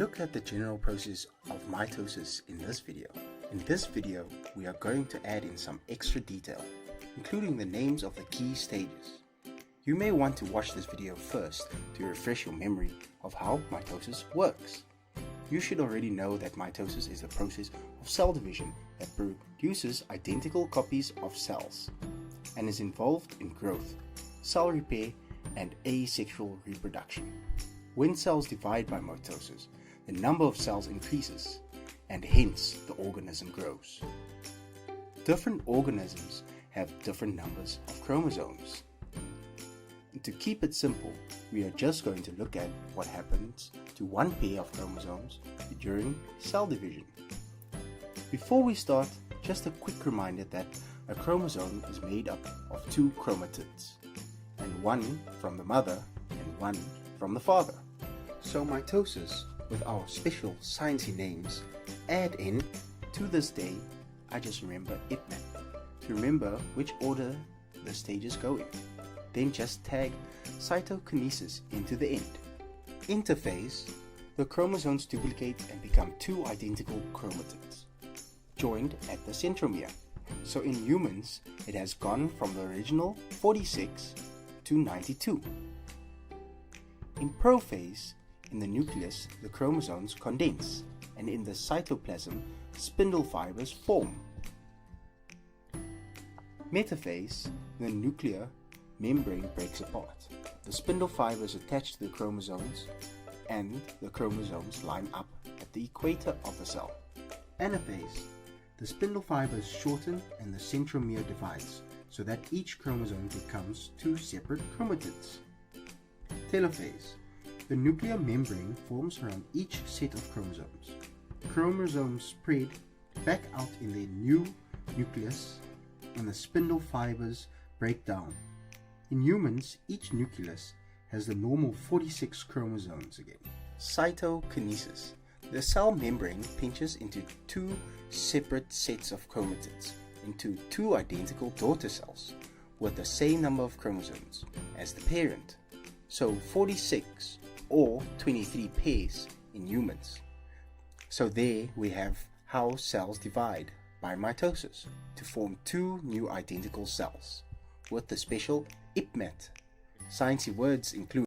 look at the general process of mitosis in this video. In this video, we are going to add in some extra detail, including the names of the key stages. You may want to watch this video first to refresh your memory of how mitosis works. You should already know that mitosis is the process of cell division that produces identical copies of cells and is involved in growth, cell repair, and asexual reproduction. When cells divide by mitosis, the number of cells increases, and hence the organism grows. Different organisms have different numbers of chromosomes. To keep it simple, we are just going to look at what happens to one pair of chromosomes during cell division. Before we start, just a quick reminder that a chromosome is made up of two chromatids, and one from the mother and one from the father. So mitosis, with our special sciencey names, add in. To this day, I just remember IPMAT to remember which order the stages go in. Then just tag cytokinesis into the end. Interphase, the chromosomes duplicate and become two identical chromatids, joined at the centromere. So in humans, it has gone from the original 46 to 92. In prophase, in the nucleus, the chromosomes condense, and in the cytoplasm, spindle fibers form. Metaphase, the nuclear membrane breaks apart. The spindle fibers attach to the chromosomes, and the chromosomes line up at the equator of the cell. Anaphase, the spindle fibers shorten and the centromere divides, so that each chromosome becomes two separate chromatids. Telophase, the nuclear membrane forms around each set of chromosomes. Chromosomes spread back out in their new nucleus, and the spindle fibers break down. In humans, each nucleus has the normal 46 chromosomes again. Cytokinesis. The cell membrane pinches into two separate sets of chromatids into two identical daughter cells with the same number of chromosomes as the parent. So 46 or 23 pairs in humans. So there we have how cells divide by mitosis to form two new identical cells with the special IPMAT. Sciencey words include